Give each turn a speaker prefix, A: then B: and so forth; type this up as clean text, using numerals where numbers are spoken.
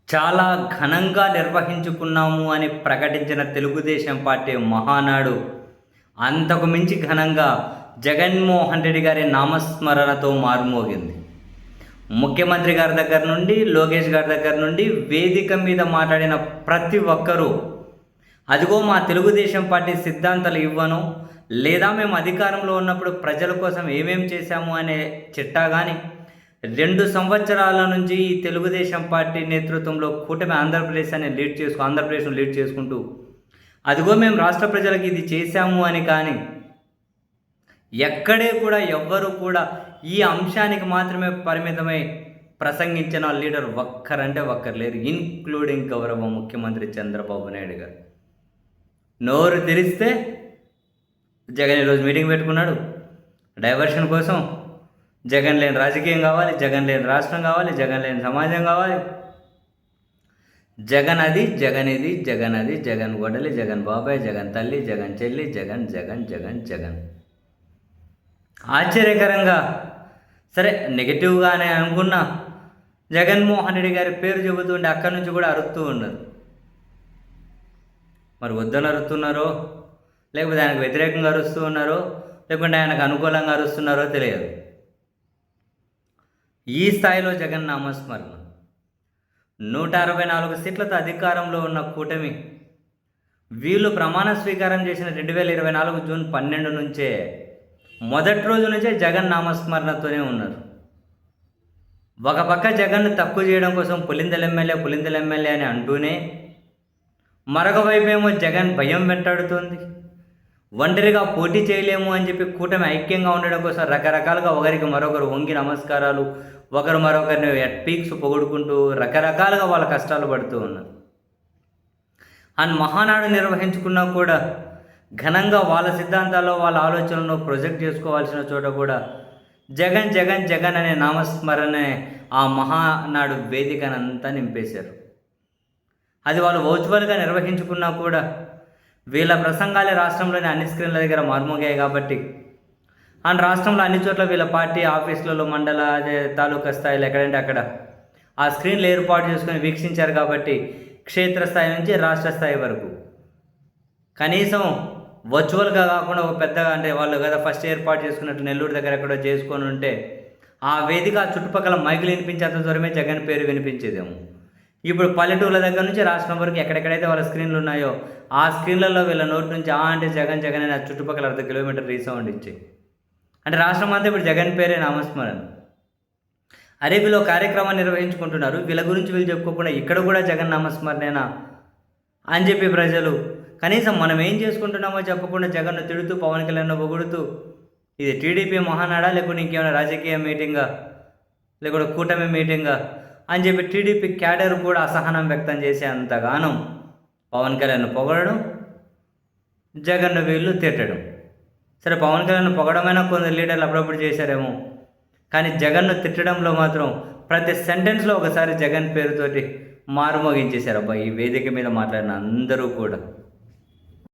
A: చాలా ఘనంగా నిర్వహించుకున్నాము అని ప్రకటించిన తెలుగుదేశం పార్టీ మహానాడు అంతకు మించి ఘనంగా జగన్మోహన్ రెడ్డి గారి నామస్మరణతో మారుమోగింది. ముఖ్యమంత్రి గారి దగ్గర నుండి, లోకేష్ గారి దగ్గర నుండి వేదిక మీద మాట్లాడిన ప్రతి ఒక్కరూ అదిగో మా తెలుగుదేశం పార్టీ సిద్ధాంతాలు ఇవ్వను, లేదా మేము అధికారంలో ఉన్నప్పుడు ప్రజల కోసం ఏమేం చేశాము అనే చిట్టా కానీ 2 సంవత్సరాల నుంచి ఈ తెలుగుదేశం పార్టీ నేతృత్వంలో కూటమి ఆంధ్రప్రదేశ్ను లీడ్ చేసుకుంటూ అదిగో మేము రాష్ట్ర ప్రజలకు ఇది చేశాము అని కానీ ఎక్కడే కూడా ఎవ్వరూ కూడా ఈ అంశానికి మాత్రమే పరిమితమై ప్రసంగించిన లీడర్ ఒక్కరంటే ఒక్కరు లేరు, ఇన్క్లూడింగ్ గౌరవ ముఖ్యమంత్రి చంద్రబాబు నాయుడు గారు. నోరు తెరిస్తే జగన్ ఈరోజు మీటింగ్ పెట్టుకున్నాడు డైవర్షన్ కోసం. జగన్ లేని రాజకీయం కావాలి, జగన్ లేని రాష్ట్రం కావాలి, జగన్ లేని సమాజం కావాలి. జగన్ అది, జగన్ ఇది, జగన్ అది, జగన్ గొడలి, జగన్ బాబాయ్, జగన్ తల్లి, జగన్ చెల్లి, జగన్ జగన్ జగన్ జగన్. ఆశ్చర్యకరంగా సరే నెగిటివ్గానే అనుకున్నా, జగన్మోహన్ రెడ్డి గారి పేరు చెబుతుంటే అక్కడి నుంచి కూడా అరుస్తూ ఉన్నది. మరి వద్దని అరుస్తున్నారో, లేకపోతే ఆయనకు వ్యతిరేకంగా అరుస్తూ ఉన్నారో, లేకుంటే ఆయనకు అనుకూలంగా అరుస్తున్నారో తెలియదు. ఈ స్థాయిలో జగన్ నామస్మరణ 164 సీట్లతో అధికారంలో ఉన్న కూటమి వీళ్ళు ప్రమాణ స్వీకారం చేసిన 2024 జూన్ 12 నుంచే మొదటి రోజు నుంచే జగన్ నామస్మరణతోనే ఉన్నారు. ఒక పక్క జగన్ను తక్కువ చేయడం కోసం పులిందెల ఎమ్మెల్యే అని అంటూనే, మరొక వైపు ఏమో జగన్ భయం వెంటాడుతోంది. ఒంటరిగా పోటీ చేయలేము అని చెప్పి కూటమి ఐక్యంగా ఉండడం కోసం రకరకాలుగా ఒకరికి మరొకరు వంగి నమస్కారాలు, ఒకరు మరొకరిని ఎట్ పీక్స్ పొగుడుకుంటూ రకరకాలుగా వాళ్ళ కష్టాలు పడుతూ ఉన్నారు. అండ్ మహానాడు నిర్వహించుకున్నా కూడా ఘనంగా వాళ్ళ సిద్ధాంతాల్లో వాళ్ళ ఆలోచనలను ప్రొజెక్ట్ చేసుకోవాల్సిన చోట కూడా జగన్ జగన్ జగన్ అనే నామస్మరణే ఆ మహానాడు వేదికనంతా నింపేశారు. అది వాళ్ళు వర్చువల్గా నిర్వహించుకున్నా కూడా వీళ్ళ ప్రసంగాలే రాష్ట్రంలోని అన్ని స్క్రీన్ల దగ్గర మార్మోగాయి కాబట్టి, అండ్ రాష్ట్రంలో అన్ని చోట్ల వీళ్ళ పార్టీ ఆఫీసులలో, మండల తాలూకా స్థాయిలో ఎక్కడంటే అక్కడ ఆ స్క్రీన్లు ఏర్పాటు చేసుకొని వీక్షించారు కాబట్టి క్షేత్రస్థాయి నుంచి రాష్ట్ర స్థాయి వరకు కనీసం వర్చువల్గా కాకుండా ఒక పెద్దగా, అంటే వాళ్ళు కదా ఫస్ట్ ఏర్పాటు చేసుకున్నట్టు నెల్లూరు దగ్గర ఎక్కడో చేసుకొని ఉంటే ఆ వేదిక చుట్టుపక్కల మైకులు వినిపించేంత దూరమే జగన్ పేరు వినిపించేదేమో. ఇప్పుడు పల్లెటూళ్ళ దగ్గర నుంచి రాష్ట్రం వరకు ఎక్కడెక్కడైతే వాళ్ళ స్క్రీన్లు ఉన్నాయో ఆ స్క్రీన్లలో వీళ్ళ నోటి నుంచి అంటే జగన్ జగన్ అని చుట్టుపక్కల 1/2 కిలోమీటర్ రీసౌండ్ ఇచ్చాయి. అంటే రాష్ట్రం అంతా ఇప్పుడు జగన్ పేరే నామస్మరణ. అరే వీళ్ళు కార్యక్రమాన్ని నిర్వహించుకుంటున్నారు, వీళ్ళ గురించి వీళ్ళు చెప్పుకోకుండా ఇక్కడ కూడా జగన్ నామస్మరణేనా అని చెప్పి ప్రజలు కనీసం మనం ఏం చేసుకుంటున్నామో చెప్పకుండా జగన్ను తిడుతూ, పవన్ కళ్యాణ్ పొగుడుతూ ఇది టీడీపీ మహానాడా, లేకుంటే ఇంకేమైనా రాజకీయ మీటింగా, లేకుంటే కూటమి మీటింగా అని చెప్పి టీడీపీ క్యాడర్ కూడా అసహనం వ్యక్తం చేసే అంతగానం పవన్ కళ్యాణ్ పొగడడం, జగన్ను వీళ్ళు తిట్టడం. సరే పవన్ కళ్యాణ్ పొగడమైనా కొందరు లీడర్లు అప్పుడప్పుడు చేశారేమో, కానీ జగన్ను తిట్టడంలో మాత్రం ప్రతి సెంటెన్స్లో ఒకసారి జగన్ పేరుతోటి మారుమోగించేశారు అబ్బా ఈ వేదిక మీద మాట్లాడిన అందరూ కూడా.